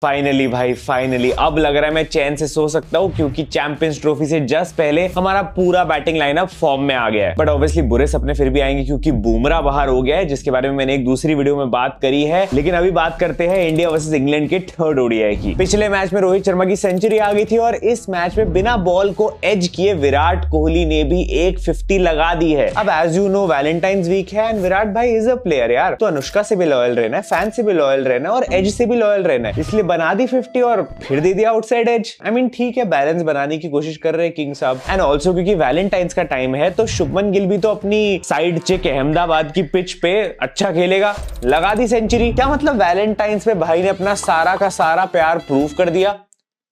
Finally भाई finally अब लग रहा है मैं चैन से सो सकता हूँ, क्योंकि चैंपियंस ट्रॉफी से जस्ट पहले हमारा पूरा बैटिंग लाइनअप फॉर्म में आ गया है। बट ऑब्वियसली बुरे सपने फिर भी आएंगे, क्योंकि बुमराह बाहर हो गया है, जिसके बारे में मैंने एक दूसरी वीडियो में बात करी है। लेकिन अभी बात करते हैं इंडिया वर्सेस इंग्लैंड के थर्ड ओडीआई की। पिछले मैच में रोहित शर्मा की सेंचुरी आ गई थी और इस मैच में बिना बॉल को एज किए विराट कोहली ने भी एक 50 लगा दी है। अब as you know valentine's week है एंड विराट भाई इज अ प्लेयर यार, तो अनुष्का से भी लॉयल रहना है, फैन से भी लॉयल रहना है और एज से भी लॉयल रहना है, इसलिए बना दी 50 और फिर दे दिया आउटसाइड एज। आई मीन ठीक है, बैलेंस बनाने की कोशिश कर रहे हैं किंग साहब। एंड ऑल्सो क्योंकि वैलेंटाइंस का टाइम है तो शुभमन गिल भी तो अपनी साइड चेक अहमदाबाद की पिच पे अच्छा खेलेगा, लगा दी सेंचुरी। क्या मतलब वैलेंटाइंस पे भाई ने अपना सारा का सारा प्यार प्रूव कर दिया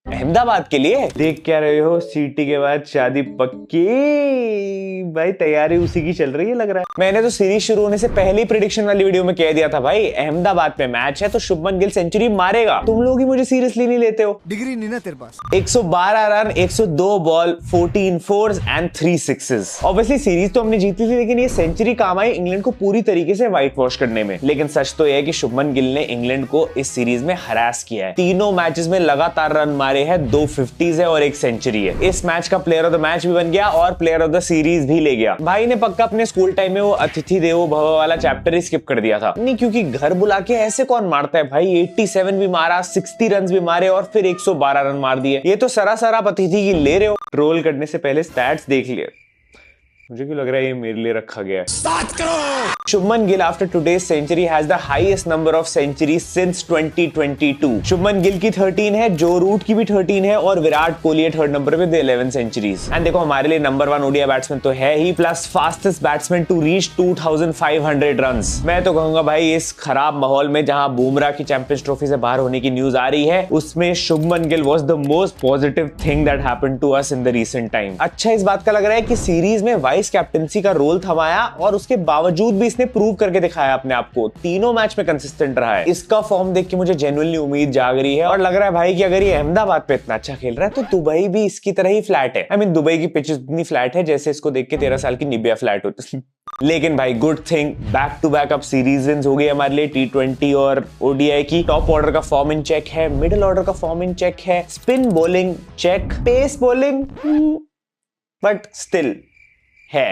अहमदाबाद के लिए। देख क्या रहे हो, सीटी के बाद शादी पक्की भाई, तैयारी उसी की चल रही है लग रहा है। मैंने तो सीरीज शुरू होने से पहले ही प्रेडिक्शन वाली वीडियो में कह दिया था भाई अहमदाबाद पे मैच है तो शुभमन गिल सेंचुरी मारेगा। तुम लोग ही मुझे सीरियसली नहीं लेते हो, डिग्री नहीं ना तेरे पास। 112 run, 102 ball, 14 force and 3 sixes. Obviously series तो हमने जीती थी, लेकिन ये सेंचुरी काम आई इंग्लैंड को पूरी तरीके से व्हाइट वॉश करने में। लेकिन सच तो यह है कि शुभमन गिल ने इंग्लैंड को इस सीरीज में हरास किया है। तीनों मैचेस में लगातार रन मारे है, 2 50s है और 1 सेंचुरी है। इस मैच का प्लेयर ऑफ द मैच भी बन गया और प्लेयर ऑफ द सीरीज भी ले गया। भाई ने पक्का अपने स्कूल टाइम में वो अतिथि देवो भव वाला चैप्टर ही स्किप कर दिया था। नहीं, क्योंकि घर बुला के ऐसे कौन मारता है भाई। 87 भी मारा, 60 रन भी मारे और फिर 112 रन मार दिए। ये तो सरासर आप अतिथि की ले रहे हो। ट्रोल करने से पहले स्टैट्स देख लिए। मुझे क्यों लग रहा है ये मेरे लिए रखा गया है। स्टार्ट करो। Shubman Gill after today's century has the highest number of century since 2022। Shubman Gill की 13 है, जो रूट की भी 13 है और विराट कोहली है थर्ड नंबर पे 11 सेंचुरीज। एंड देखो हमारे लिए नंबर 1 ओडीआई बैट्समैन तो है ही, plus fastest batsman to reach 2500 runs. मैं तो कहूंगा भाई इस खराब माहौल में जहां बुमराह की चैंपियंस ट्रॉफी से बाहर होने की न्यूज आ रही है, उसमें Shubman Gill was the most positive thing that happened to us in the recent time. अच्छा इस बात का लग रहा है कि सीरीज में वाइस कैप्टनसी का रोल थमाया और उसके बावजूद भी इसने प्रूव करके दिखाया अपने आप को। तीनों मैच में कंसिस्टेंट रहा है। इसका फॉर्म देख के मुझे जेन्युइनली उम्मीद जाग रही है और लग रहा है भाई कि अगर ये अहमदाबाद पे इतना अच्छा खेल रहा है तो दुबई भी इसकी तरह ही फ्लैट है। आई मीन दुबई की पिच इतनी फ्लैट है जैसे इसको देख के 13 साल की निबिया फ्लैट होती। लेकिन भाई good thing, back to back अब सीरीज विंस हो गई हमारे लिए। T20 और ओडीआई की टॉप ऑर्डर का फॉर्म इन चेक है, मिडिल ऑर्डर का फॉर्म इन चेक है, spin bowling check, pace bowling but still है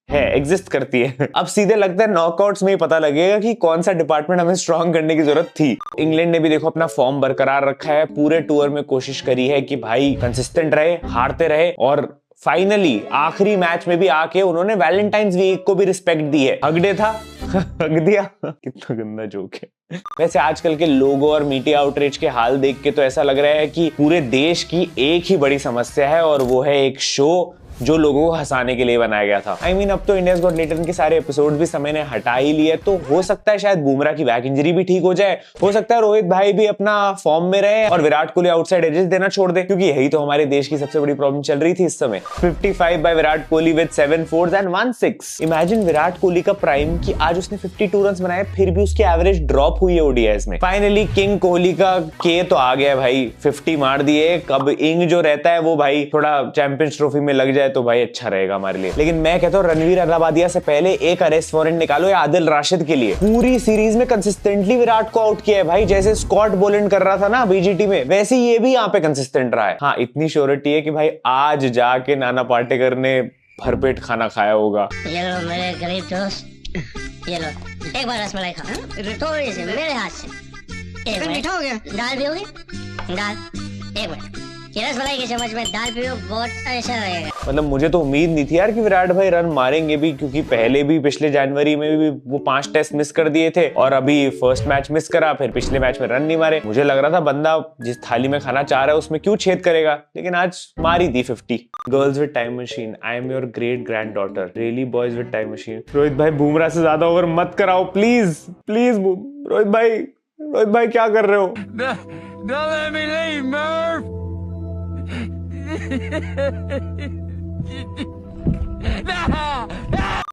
एग्जिस्ट करती है। अब सीधे लगता है नॉकआउट्स में ही पता लगेगा कि कौन सा डिपार्टमेंट हमें स्ट्रांग करने की जरूरत थी। इंग्लैंड ने भी देखो अपना फॉर्म बरकरार रखा है, पूरे टूर में कोशिश करी है कि भाई कंसिस्टेंट रहे, हारते रहे और फाइनली आखिरी मैच में भी आके उन्होंने वैलेंटाइंस वीक को भी रिस्पेक्ट दी है। हक डे था हक दिया। कितना गंदा जोक है। वैसे आजकल के लोगों और मीडिया आउटरीच के हाल देख के तो ऐसा लग रहा है कि पूरे देश की एक ही बड़ी समस्या है और वो है एक शो जो लोगों को हंसाने के लिए बनाया गया था। आई मीन अब तो इंडियाज गॉट टैलेंट के सारे एपिसोड भी समय ने हटा ही लिए, तो हो सकता है शायद बुमराह की बैक इंजरी भी ठीक हो जाए, हो सकता है रोहित भाई भी अपना फॉर्म में रहे और विराट कोहली आउटसाइड एजेस देना छोड़ दे, क्योंकि यही तो हमारे देश की सबसे बड़ी प्रॉब्लम चल रही थी इस समय। 55 by Virat Kohli with 7 fours and 1 6। Imagine Virat Kohli का प्राइम कि आज उसने 52 रन बनाए फिर भी उसकी एवरेज ड्रॉप हुई है ओडीआईस में। फाइनली किंग कोहली का के तो आ गया भाई, 50 मार दिए। अब इंग जो रहता है वो भाई थोड़ा चैंपियंस ट्रॉफी में लग जाए तो भाई अच्छा रहेगा हमारे लिए। लेकिन मैं कहता हूँ रणवीर अलाहाबादिया से पहले एक अरेस्ट वारंट निकालो या आदिल राशिद के लिए। पूरी सीरीज में कंसिस्टेंटली विराट को आउट किया है भाई, जैसे स्कॉट बोलैंड कर रहा था ना बीजीटी में, वैसे ये भी यहाँ पे कंसिस्टेंट रहा है। हाँ इतनी श्योरिटी है कि भाई आज जाके नाना पाटेकर ने भरपेट खाना खाया होगा। ये लो मेरे गरीब दोस्त, ये लो एक बार रसमलाई खा, थोड़ी सी मेरे हाथ से। एक मीठा हो गया। दाल भी होगी, दाल एक मिनट, ये रसमलाई के चम्मच में दाल पियो, बहुत अच्छा लगेगा। मतलब मुझे तो उम्मीद नहीं थी यार कि विराट भाई रन मारेंगे भी, क्योंकि पहले भी पिछले जनवरी में भी वो 5 टेस्ट मिस कर दिए थे और अभी फर्स्ट मैच मिस करा, फिर पिछले मैच में रन नहीं मारे। मुझे लग रहा था बंदा जिस थाली में खाना चाह रहा है उसमें क्यों छेद करेगा, लेकिन आज मारी दी 50। Girls with time machine, I am your great grand daughter, really boys with time machine. Rohit भाई बुमराह से ज्यादा ओवर मत कराओ प्लीज प्लीज। रोहित भाई क्या कर रहे हो? Don't let me leave, Murph.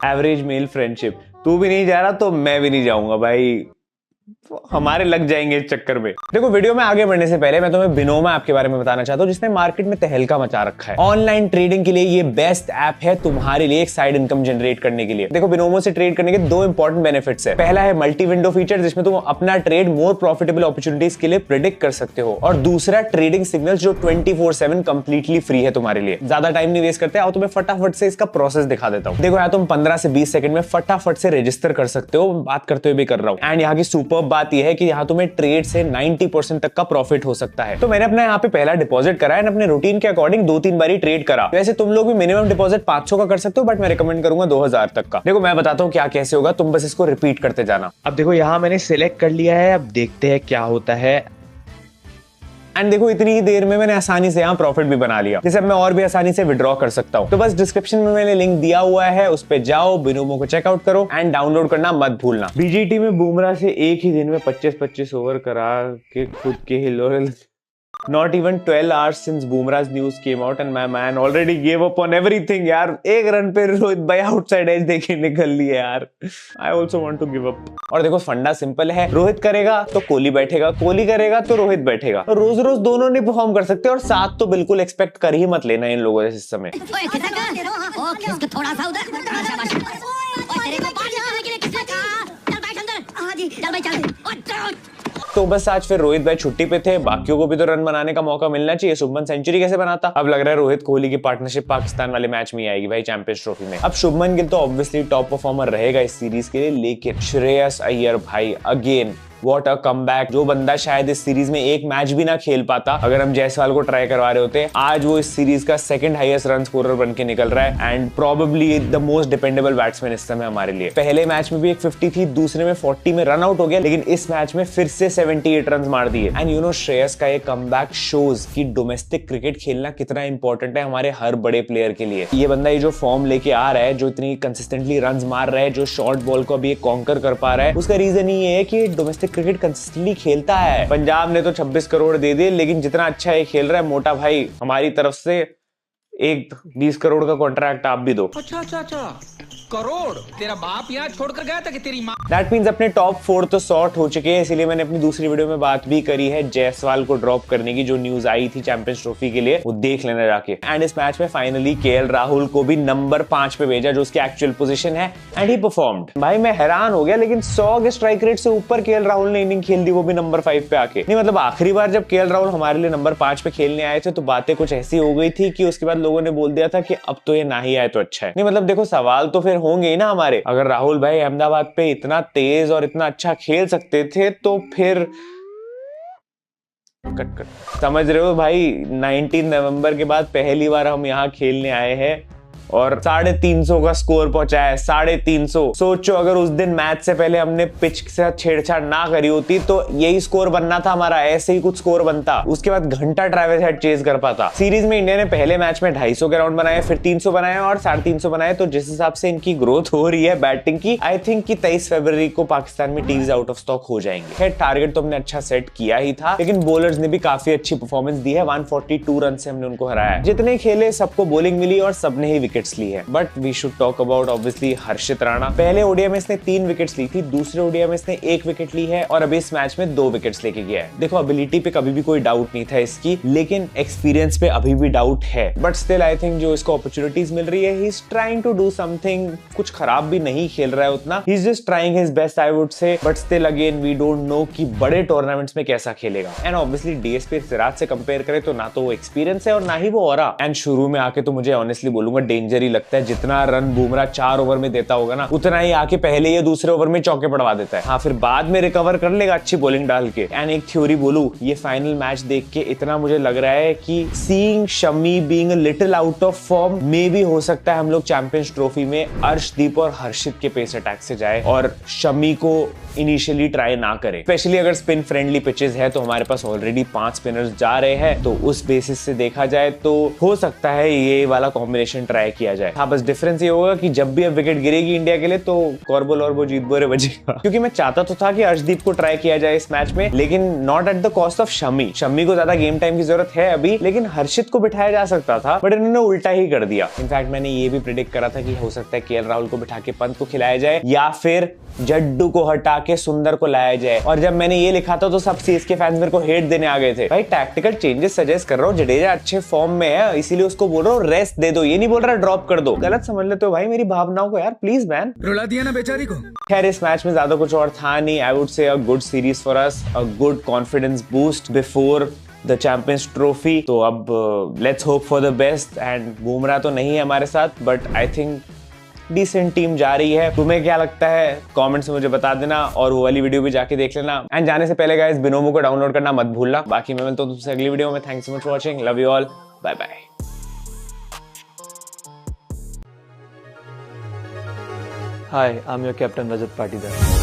Average male friendship, तू भी नहीं जा रहा तो मैं भी नहीं जाऊंगा भाई। हमारे लग जाएंगे इस चक्कर में। देखो वीडियो में आगे बढ़ने से पहले मैं तुम्हें बिनोमा ऐप के बारे में बताना चाहता हूँ, जिसने मार्केट में तहलका मचा रखा है। ऑनलाइन ट्रेडिंग के लिए ये बेस्ट ऐप है तुम्हारे लिए एक साइड इनकम जनरेट करने के लिए। देखो बिनोमो से ट्रेड करने के दो इंपॉर्टेंट बेनिफिट्स है। पहला है मल्टी विंडो फीचर, जिसमें तुम अपना ट्रेड मोर प्रॉफिटेबल अपॉर्चुनिटीज के लिए प्रेडिक्ट कर सकते हो, और दूसरा ट्रेडिंग सिग्नल जो 24/7 कंप्लीटली फ्री है तुम्हारे लिए। ज्यादा टाइम नहीं वेस्ट करते, आओ तुम्हें फटाफट से इसका प्रोसेस दिखा देता हूँ। देखो यहाँ तुम 15 से 20 सेकंड में फटाफट से रजिस्टर कर सकते हो, बात करते हुए भी कर रहा हूँ। एंड यहाँ की सुपर बात यह है कि यहाँ तुम्हें ट्रेड से 90% तक का प्रॉफिट हो सकता है। तो मैंने अपना यहाँ पे पहला डिपॉजिट करा है, अपने रूटीन के अकॉर्डिंग 2-3 बारी ट्रेड करा। वैसे तुम लोग भी मिनिमम डिपॉजिट 500 का कर सकते हो, बट मैं रिकमेंड करूंगा 2000 तक का। देखो मैं बताता हूँ क्या कैसे होगा, तुम बस इसको रिपीट करते जाना। अब देखो यहाँ मैंने सिलेक्ट कर लिया है, अब देखते हैं क्या होता है। एंड देखो इतनी ही देर में मैंने आसानी से यहाँ प्रॉफिट भी बना लिया, जिसे मैं और भी आसानी से विड्रॉ कर सकता हूँ। तो बस डिस्क्रिप्शन में मैंने लिंक दिया हुआ है, उस पे जाओ, बिनोमो को चेकआउट करो एंड डाउनलोड करना मत भूलना। बीजीटी में बुमराह से एक ही दिन में 25-25 ओवर करा के खुद के हिलो। Not even 12 hours since Bumrah's news came out and my man already gave up on everything यार। एक रन पे रोहित भाई आउटसाइड एज देके निकल लिए यार। I also want to give up। और देखो फंडा सिंपल है, रोहित करेगा तो कोहली बैठेगा, कोहली करेगा तो रोहित बैठेगा। तो रोज रोज दोनों नहीं परफॉर्म कर सकते, और साथ तो बिल्कुल एक्सपेक्ट कर ही मत लेना इन लोगों से इस समय। तो बस आज फिर रोहित भाई छुट्टी पे थे, बाकियों को भी तो रन बनाने का मौका मिलना चाहिए। शुभमन सेंचुरी कैसे बनाता? अब लग रहा है रोहित कोहली की पार्टनरशिप पाकिस्तान वाले मैच में आएगी भाई, चैंपियंस ट्रॉफी में। अब शुभमन गिल तो ऑब्वियसली टॉप परफॉर्मर रहेगा इस सीरीज के लिए, लेकिन श्रेयस अय्यर भाई अगेन व्हाट अ कमबैक। जो बंदा शायद इस सीरीज में एक मैच भी ना खेल पाता अगर हम जायसवाल को ट्राई करवा रहे होते, आज वो इस सीरीज का सेकंड हाईएस्ट रन स्कोरर बन के निकल रहा है and probably the most dependable batsman इस समय हमारे लिए। पहले मैच में भी एक 50 थी, दूसरे में 40 में रन आउट हो गया, लेकिन इस मैच में फिर से 78 रन मार दिए। एंड यू नो श्रेयस का ये कमबैक शोज कि डोमेस्टिक क्रिकेट खेलना कितना इंपॉर्टेंट है हमारे हर बड़े प्लेयर के लिए। ये बंदा ये जो फॉर्म लेके आ रहा है, जो इतनी कंसिस्टेंटली रन मार रहा है, जो शॉर्ट बॉल को अभी कॉन्कर कर पा रहा है, उसका रीजन ये है कि डोमेस्टिक क्रिकेट कंसिस्टेंटली खेलता है। पंजाब ने तो 26 करोड़ दे दिए, लेकिन जितना अच्छा ये खेल रहा है मोटा भाई, हमारी तरफ से एक 20 करोड़ का कॉन्ट्रैक्ट आप भी दो। अच्छा करोड़ तेरा बाप यहाँ छोड़कर गया था कि तेरी माँ। दैट मींस अपने टॉप 4 तो सॉर्ट हो चुके हैं, इसीलिए मैंने अपनी दूसरी वीडियो में बात भी करी है जायसवाल को ड्रॉप करने की, जो न्यूज आई थी चैंपियंस ट्रॉफी के लिए, वो देख लेना जाके। एंड इस मैच में फाइनली केएल राहुल को भी नंबर 5 पे भेजा, जो उसकी एक्चुअल पोजीशन है, एंड ही परफॉर्म्ड। भाई मैं हैरान हो गया, लेकिन 100 के स्ट्राइक रेट से ऊपर केएल राहुल ने इनिंग खेल दी, वो भी नंबर 5 पे आके। नहीं मतलब आखिरी बार जब केएल राहुल हमारे लिए नंबर 5 पे खेलने आए थे, तो बातें कुछ ऐसी हो गई थी कि उसके बाद लोगों ने बोल दिया था कि अब तो ये ना ही आए तो अच्छा है। नहीं मतलब देखो सवाल तो फिर होंगे ही ना हमारे, अगर राहुल भाई अहमदाबाद पे इतना तेज और इतना अच्छा खेल सकते थे, तो फिर कट समझ रहे हो भाई, 19 नवंबर के बाद पहली बार हम यहाँ खेलने आए हैं और 350 का स्कोर पहुंचा है। 350। सोचो अगर उस दिन मैच से पहले हमने पिच से छेड़छाड़ ना करी होती तो यही स्कोर बनना था हमारा, ऐसे ही कुछ स्कोर बनता। उसके बाद घंटा ट्रैविस हेड चेज कर पाता। सीरीज में इंडिया ने पहले मैच में 250 के राउंड बनाए, फिर 300 बनाए और 350 बनाए। तो जिस हिसाब से इनकी ग्रोथ हो रही है बैटिंग की, आई थिंक कि 23 फरवरी को पाकिस्तान में टीम्स आउट ऑफ स्टॉक हो जाएंगे। खैर टारगेट तो हमने अच्छा सेट किया ही था, लेकिन बॉलर्स ने भी काफी अच्छी परफॉर्मेंस दी है। 142 रन से हमने उनको हराया। जितने खेले सबको बॉलिंग मिली और सबने ही विकेट्स ली है। But we should talk about obviously Harshit Rana. पहले ओडीआई में इसने 3 विकेट्स ली थी, दूसरे ओडीआई में इसने 1 विकेट ली है और अभी इस मैच में 2 विकेट्स लेके गया है। देखो एबिलिटी पे कभी भी कोई डाउट नहीं था इसकी, लेकिन एक्सपीरियंस पे अभी भी डाउट है। बट स्टिल आई थिंक जो इसको अपॉर्चुनिटीज मिल रही है, he is trying to do something. कुछ खराब भी नहीं खेल रहा है उतना, he is just trying his best I would say. But still again we don't know कि बड़े टूर्नामेंट्स में कैसा खेलेगा। एंड ऑब्वियसली डीएसपी सिराज से कंपेयर करें तो ना तो वो एक्सपीरियंस है और ना ही वो ऑरा। एंड शुरू में आके तो मुझे ऑनेस्टली बोलूंगा डेंजर ही लगता है। जितना रन बुमराह 4 ओवर में देता होगा ना, उतना ही आके पहले या दूसरे ओवर में चौके पड़वा देता है। हाँ फिर बाद में रिकवर कर लेगा अच्छी बॉलिंग डाल के। एंड एक थ्योरी बोलूं, ये फाइनल मैच देख के इतना मुझे लग रहा है कि seeing Shami being a little out of form, मे भी हो सकता है हम लोग चैंपियंस ट्रॉफी में अर्शदीप और हर्षित के पेस अटैक से जाए और शमी को इनिशियली ट्राई ना करें। स्पेशली अगर स्पिन फ्रेंडली पिचेस है, तो हमारे पास ऑलरेडी 5 स्पिनर्स जा रहे हैं, तो उस बेसिस से देखा जाए तो हो सकता है ये वाला कॉम्बिनेशन ट्राई ट्राई किया जाए। हाँ, बस डिफरेंस ये होगा कि जब भी अब विकेट गिरेगी इंडिया के लिए तो कॉर्बल और वो जीत बोरे बजेगा। क्योंकि मैं चाहता तो था कि अर्शदीप को ट्राई किया जाए इस मैच में, लेकिन not at the cost of Shami. Shami को ज्यादा गेम टाइम की जरूरत है अभी, लेकिन हर्षित को बिठाया जा सकता था, बट इन्होंने उल्टा ही कर दिया। इनफैक्ट मैंने ये भी प्रेडिक्ट करा था कि हो सकता है केएल राहुल को बिठा के पंत को खिलाया जाए या फिर जड्डू को हटा के सुंदर को लाया जाए। और जब मैंने ये लिखा था तो सब सीएसके फैंस मेरे को हेट देने आ गए थे। भाई टैक्टिकल चेंजेस सजेस्ट कर रहा हूँ, जडेजा अच्छे फॉर्म में है इसीलिए उसको बोल रहा हूँ रेस्ट दे दो, ये नहीं बोल रहा ड्रॉप कर दो। गलत समझ लेते हो भाई मेरी भावनाओं को यार, प्लीज मैन। रुला दिया ना बेचारी को। खैर इस मैच में ज्यादा कुछ और था नहीं। I would say a good series for us, a good confidence boost before the champions trophy. तो अब let's hope for the best. And Bumrah तो नहीं है हमारे साथ, but I think decent team जा रही है। तुम्हें क्या लगता है कमेंट्स में मुझे बता देना, और वो वाली वीडियो भी जाके देख लेना। एंड जाने से पहले गाइस बिनोमो को डाउनलोड करना मत भूलना। बाकी मैं मिलता हूं तुमसे अगली वीडियो में। Thanks so much for watching, love you all, bye bye. Hi, I'm your captain Rajat Patidar.